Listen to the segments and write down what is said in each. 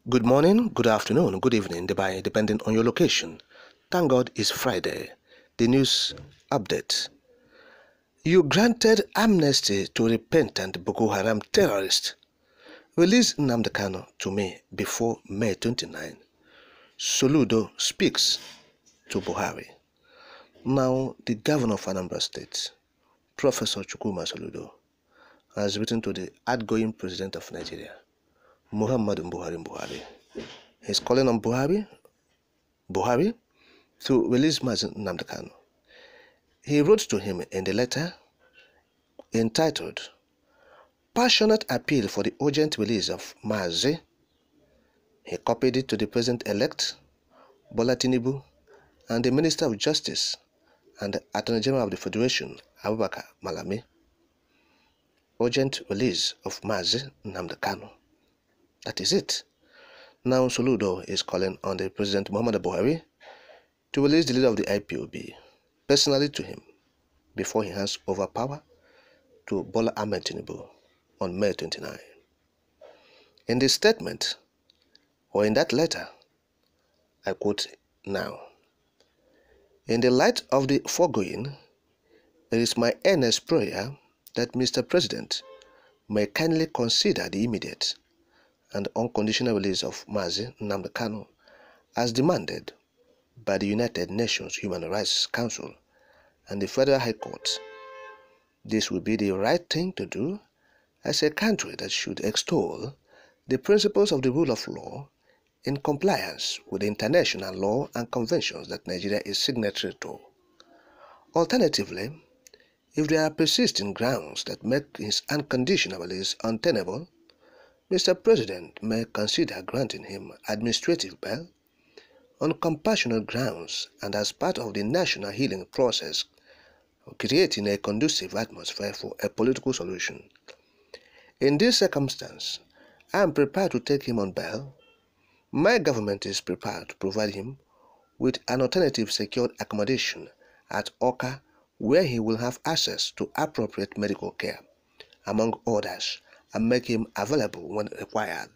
Good morning, good afternoon, good evening, depending on your location. Thank God it's Friday. The news update. You granted amnesty to repentant Boko Haram terrorists. Release Nnamdi Kanu to me before May 29. Soludo speaks to Buhari. Now, the governor of Anambra State, Professor Chukwuma Soludo, has written to the outgoing president of Nigeria, Muhammadu Buhari. He's calling on Buhari to release Mazi Nnamdi Kanu. He wrote to him in the letter entitled Passionate Appeal for the Urgent Release of Mazi. He copied it to the President-elect, Bola Tinubu, and the Minister of Justice and the Attorney General of the Federation, Abubakar Malami. Urgent release of Mazi Nnamdi Kanu. That is it. Now Soludo is calling on the President Muhammadu Buhari to release the leader of the IPOB personally to him before he hands over power to Bola Ahmed Tinubu on May 29. In this statement, or in that letter, I quote now, "In the light of the foregoing, it is my earnest prayer that Mr. President may kindly consider the immediate and unconditional release of Mazi Nnamdi Kanu as demanded by the United Nations Human Rights Council and the Federal High Court. This will be the right thing to do as a country that should extol the principles of the rule of law in compliance with the international law and conventions that Nigeria is signatory to. Alternatively, if there are persisting grounds that make his unconditional release untenable, Mr. President may consider granting him administrative bail on compassionate grounds and as part of the national healing process, creating a conducive atmosphere for a political solution. In this circumstance, I am prepared to take him on bail. My government is prepared to provide him with an alternative secured accommodation at Awka, where he will have access to appropriate medical care, among others, and make him available when required.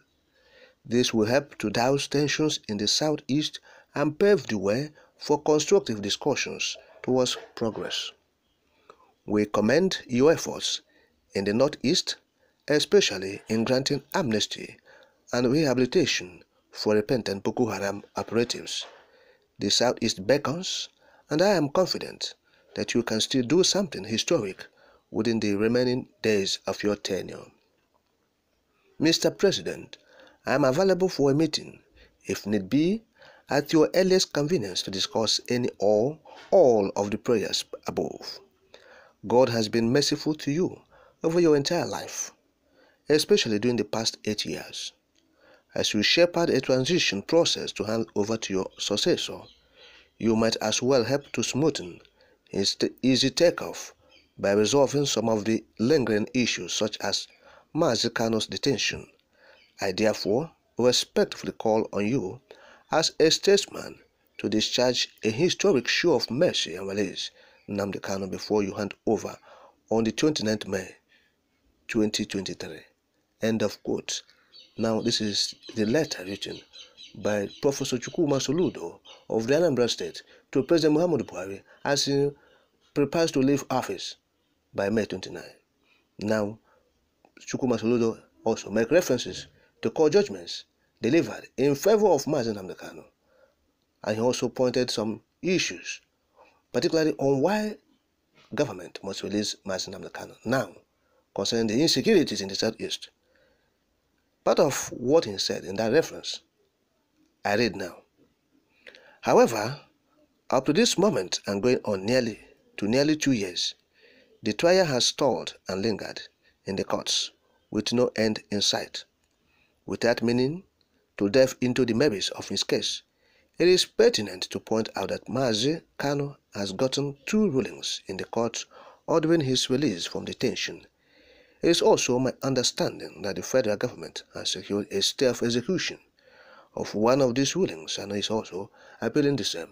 This will help to douse tensions in the southeast and pave the way for constructive discussions towards progress. We commend your efforts in the northeast, especially in granting amnesty and rehabilitation for repentant Boko Haram operatives. The southeast beckons, and I am confident that you can still do something historic within the remaining days of your tenure. Mr. President, I am available for a meeting, if need be, at your earliest convenience to discuss any or all of the prayers above. God has been merciful to you over your entire life, especially during the past 8 years. As you shepherd a transition process to hand over to your successor, you might as well help to smoothen his easy takeoff by resolving some of the lingering issues such as Mazi Kanu's detention. I therefore respectfully call on you as a statesman to discharge a historic show of mercy and release Nnamdi Kanu before you hand over on the 29th May 2023. End of quote. Now this is the letter written by Professor Chukwuma Soludo of the Anambra State to President Muhammadu Buhari as he prepares to leave office by May 29. Now, Chukwuma Soludo also make references to court judgments delivered in favor of Mazi Nnamdi Kanu, and he also pointed some issues, particularly on why government must release Mazi Nnamdi Kanu now, concerning the insecurities in the southeast. Part of what he said in that reference, I read now. However, up to this moment and going on nearly 2 years, the trial has stalled and lingered in the courts with no end in sight. Without meaning to delve into the merits of his case, it is pertinent to point out that Mazi Kanu has gotten 2 rulings in the court ordering his release from detention. It is also my understanding that the federal government has secured a stay of execution of one of these rulings and is also appealing the same.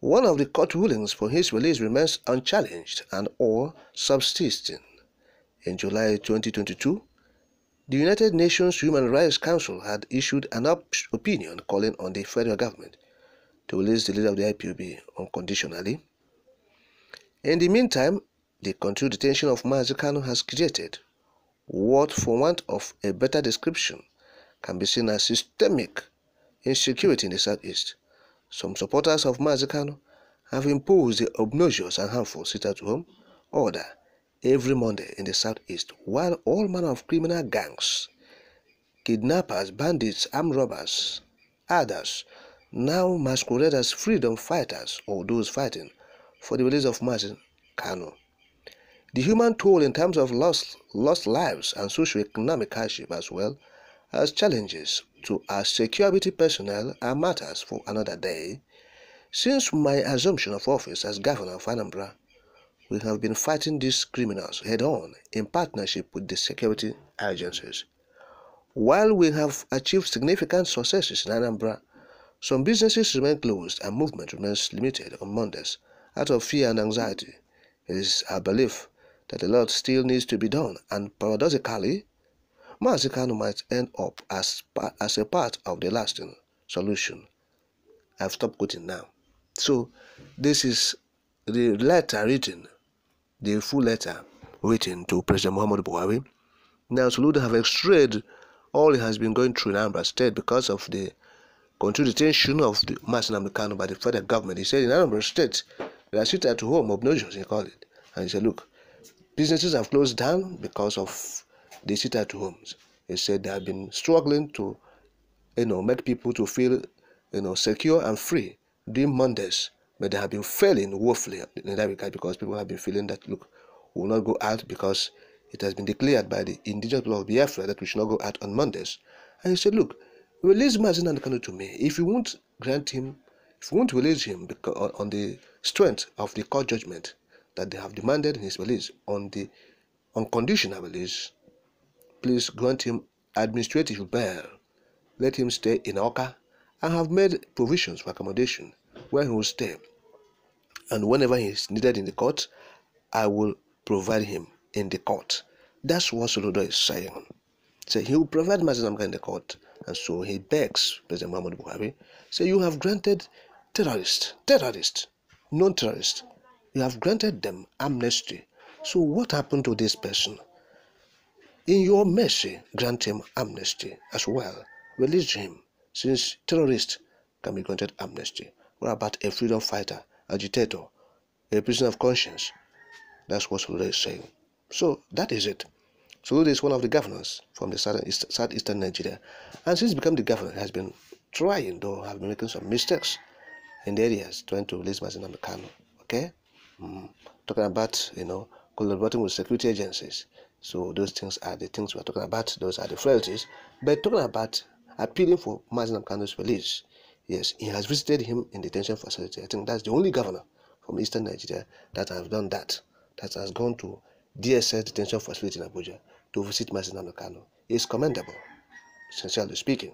One of the court rulings for his release remains unchallenged and or subsisting. In July 2022, The United Nations Human Rights Council had issued an opinion calling on the federal government to release the leader of the IPOB unconditionally. In the meantime, the continued detention of Mazi Kanu has created what, for want of a better description, can be seen as systemic insecurity in the southeast. Some supporters of Mazi Kanu have imposed the obnoxious and harmful sit-at-home order every Monday in the southeast, while all manner of criminal gangs, kidnappers, bandits, armed robbers, others, now masquerade as freedom fighters or those fighting for the release of Mazi Kanu. The human toll in terms of lost lives and socio-economic hardship, as well as challenges to our security personnel, are matters for another day. Since my assumption of office as governor of Anambra, we have been fighting these criminals head-on in partnership with the security agencies. While we have achieved significant successes in Anambra, some businesses remain closed and movement remains limited on Mondays out of fear and anxiety. It is our belief that a lot still needs to be done, and paradoxically, Mazi Kanu might end up as a part of the lasting solution. I've stopped quoting now. So, this is the letter written, the full letter written to President Muhammadu Buhari. Now, Soludo have extracted all he has been going through in Anambra State because of the continued detention of the Mazi Nnamdi Kanu by the federal government. He said in Anambra State, they are sit-at-home obnoxious, he called it. And he said, look, businesses have closed down because of the sit-at-homes. He said they have been struggling to, make people to feel, secure and free during Mondays, but they have been failing woefully in that regard because people have been feeling that, look, we will not go out because it has been declared by the indigenous people of Biafra that we should not go out on Mondays. And he said, look, release Mazi Nnamdi Kanu to me. If you won't grant him, if you won't release him on the strength of the court judgment that they have demanded his release on the unconditional release, please grant him administrative bail. Let him stay in Awka. I have made provisions for accommodation where he will stay. And whenever he is needed in the court, I will provide him in the court. That's what Soludo is saying. So he will provide Mazi Nnamdi Kanu in the court. And so he begs President Muhammadu Buhari, say, you have granted terrorists, non-terrorists, you have granted them amnesty. So what happened to this person? In your mercy, grant him amnesty as well. Release him, since terrorists can be granted amnesty. What about a freedom fighter, agitator, a prisoner of conscience? That's what Soludo is saying. So that is it. Soludo is one of the governors from the southeastern Nigeria, and since becoming the governor, he has been trying, though have been making some mistakes in the areas trying to release Mazi Nnamdi Kanu. Okay, talking about collaborating with security agencies. So those things are the things we are talking about. Those are the frailties. But talking about appealing for Mazi Nnamdi Kanu's release, yes, he has visited him in the detention facility. I think that's the only governor from eastern Nigeria that has done that. That has gone to DSS detention facility in Abuja to visit Mazi Nnamdi Kanu. It's commendable, sincerely speaking.